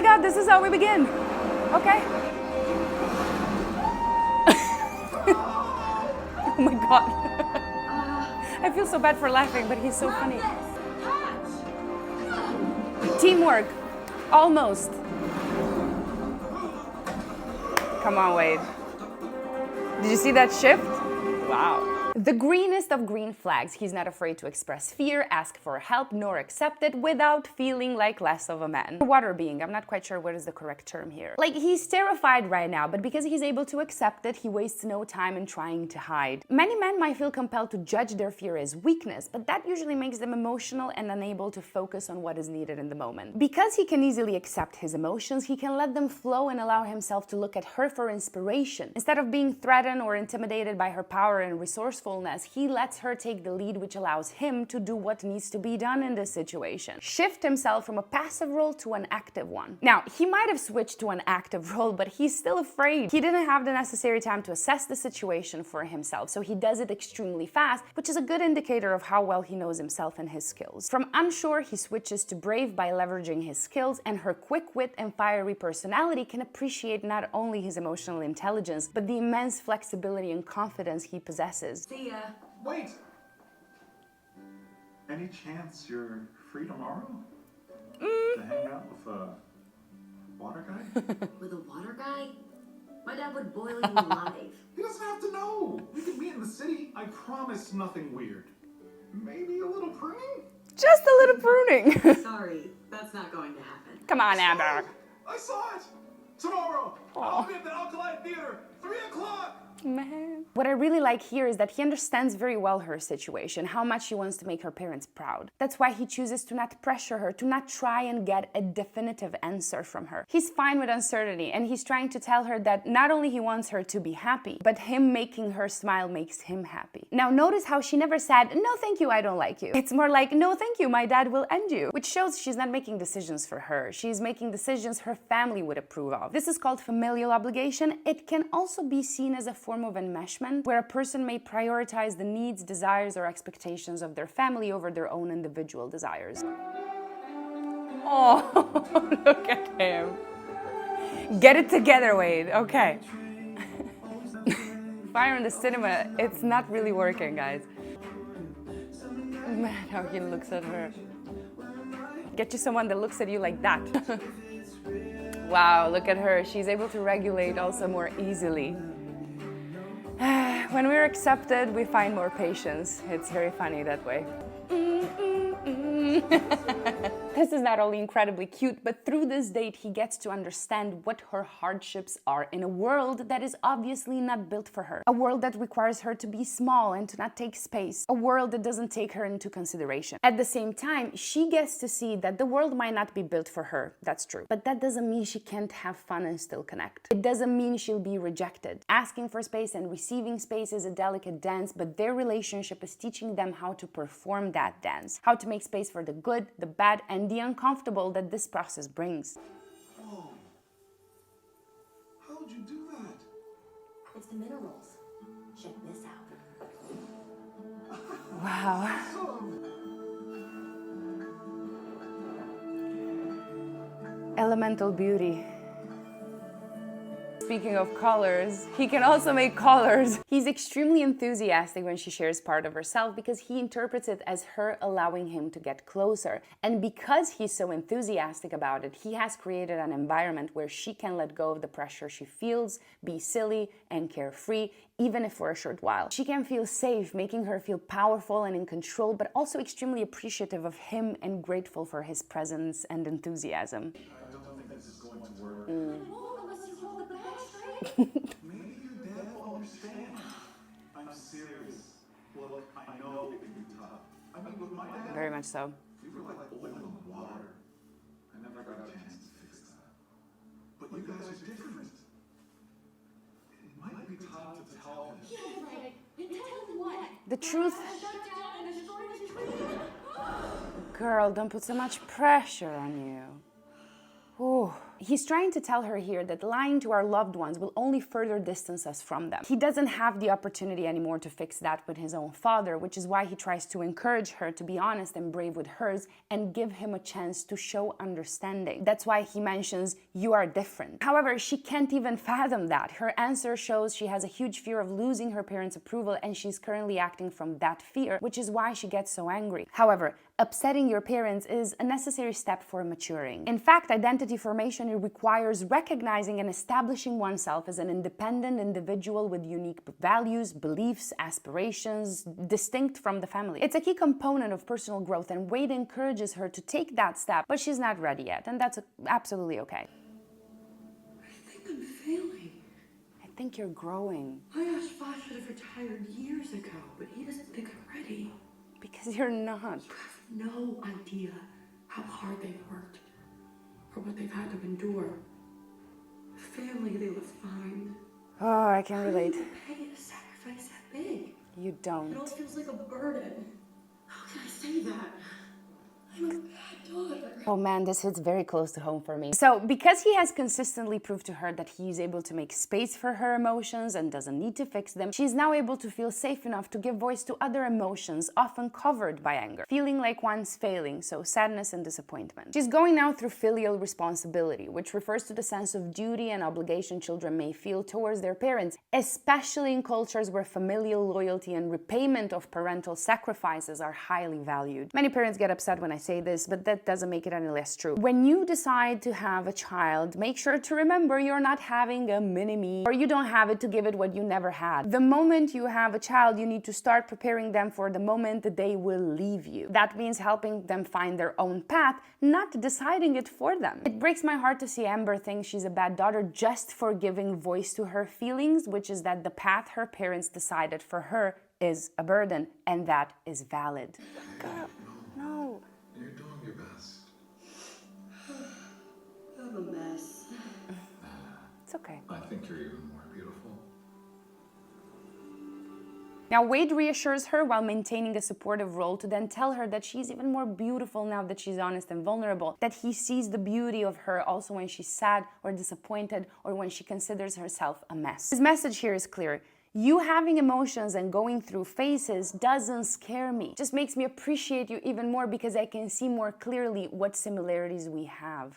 God, this is how we begin. Okay. Oh my God. I feel so bad for laughing, but he's so funny. Teamwork. Almost. Come on, Wade. Did you see that shift? Wow. The greenest of green flags. He's not afraid to express fear, ask for help, nor accept it without feeling like less of a man. Water being, I'm not quite sure what is the correct term here. Like, he's terrified right now, but because he's able to accept it, he wastes no time in trying to hide. Many men might feel compelled to judge their fear as weakness, but that usually makes them emotional and unable to focus on what is needed in the moment. Because he can easily accept his emotions, he can let them flow and allow himself to look at her for inspiration. Instead of being threatened or intimidated by her power and resourcefulness, he lets her take the lead, which allows him to do what needs to be done in this situation. Shift himself from a passive role to an active one. Now, he might have switched to an active role, but he's still afraid. He didn't have the necessary time to assess the situation for himself, so he does it extremely fast, which is a good indicator of how well he knows himself and his skills. From unsure, he switches to brave by leveraging his skills, and her quick wit and fiery personality can appreciate not only his emotional intelligence, but the immense flexibility and confidence he possesses. See ya. Wait! Any chance you're free tomorrow? To hang out with a water guy? With a water guy? My dad would boil you alive. He doesn't have to know. We can meet in the city. I promise nothing weird. Maybe a little pruning? Just a little pruning. Sorry, that's not going to happen. Come on, Amber. I saw it! Tomorrow! I'll be at the Alkali Theater, 3 o'clock! Man. What I really like here is that he understands very well her situation, how much she wants to make her parents proud. That's why he chooses to not pressure her, to not try and get a definitive answer from her. He's fine with uncertainty, and he's trying to tell her that not only he wants her to be happy, but him making her smile makes him happy. Now notice how she never said, "No thank you, I don't like you." It's more like, "No thank you, my dad will end you," which shows she's not making decisions for her. She's making decisions her family would approve of. This is called familial obligation. It can also be seen as a form of enmeshment, where a person may prioritize the needs, desires, or expectations of their family over their own individual desires. Oh, look at him. Get it together, Wade. Okay. Fire in the cinema, it's not really working, guys. Man, how he looks at her. Get you someone that looks at you like that. Wow, look at her. She's able to regulate also more easily. When we're accepted, we find more patience. It's very funny that way. This is not only incredibly cute, but through this date, he gets to understand what her hardships are in a world that is obviously not built for her. A world that requires her to be small and to not take space. A world that doesn't take her into consideration. At the same time, she gets to see that the world might not be built for her. That's true. But that doesn't mean she can't have fun and still connect. It doesn't mean she'll be rejected. Asking for space and receiving space is a delicate dance, but their relationship is teaching them how to perform that dance. How to make space for the good, the bad, and the uncomfortable that this process brings. Whoa. How'd you do that? It's the minerals. Check this out. Wow. Elemental beauty. Speaking of colors, he can also make colors. He's extremely enthusiastic when she shares part of herself because he interprets it as her allowing him to get closer. And because he's so enthusiastic about it, he has created an environment where she can let go of the pressure she feels, be silly and carefree, even if for a short while. She can feel safe, making her feel powerful and in control, but also extremely appreciative of him and grateful for his presence and enthusiasm. I don't think this is going to work. Maybe your dad will understand. I'm serious. Look, I know it can be tough. I mean, with my dad, Very much so. we were like oil and water. I never got a chance to fix that. But you guys are different. It might be time to tell him. The truth. Girl, don't put so much pressure on you. Ooh. He's trying to tell her here that lying to our loved ones will only further distance us from them. He doesn't have the opportunity anymore to fix that with his own father, which is why he tries to encourage her to be honest and brave with hers and give him a chance to show understanding. That's why he mentions, "You are different." However, she can't even fathom that. Her answer shows she has a huge fear of losing her parents' approval, and she's currently acting from that fear, which is why she gets so angry. However, upsetting your parents is a necessary step for maturing. In fact, identity formation requires recognizing and establishing oneself as an independent individual with unique values, beliefs, aspirations, distinct from the family. It's a key component of personal growth, and Wade encourages her to take that step, but she's not ready yet, and that's absolutely okay. I think I'm failing. I think you're growing. I asked Fox should have retired years ago, but he doesn't think I'm ready. Because you're not. You have no idea how hard they've worked, or what they've had to endure. Family, they live fine. Oh, I can relate. I don't pay a sacrifice that big. You It don't. all feels like a burden. How can I say that? I'm a bad daughter. Oh man, this hits very close to home for me. So, because he has consistently proved to her that he's able to make space for her emotions and doesn't need to fix them, she's now able to feel safe enough to give voice to other emotions, often covered by anger, feeling like one's failing, so sadness and disappointment. She's going now through filial responsibility, which refers to the sense of duty and obligation children may feel towards their parents, especially in cultures where familial loyalty and repayment of parental sacrifices are highly valued. Many parents get upset when I say this, but that doesn't make it any less true. When you decide to have a child, make sure to remember you're not having a mini-me, or you don't have it to give it what you never had. The moment you have a child, you need to start preparing them for the moment that they will leave you. That means helping them find their own path, not deciding it for them. It breaks my heart to see Ember think she's a bad daughter just for giving voice to her feelings, which is that the path her parents decided for her is a burden, and that is valid. Girl, no. You're doing your best. I'm a mess. It's okay. I think you're even more beautiful. Now, Wade reassures her while maintaining a supportive role to then tell her that she's even more beautiful now that she's honest and vulnerable, that he sees the beauty of her also when she's sad or disappointed or when she considers herself a mess. His message here is clear. You having emotions and going through phases doesn't scare me. It just makes me appreciate you even more because I can see more clearly what similarities we have.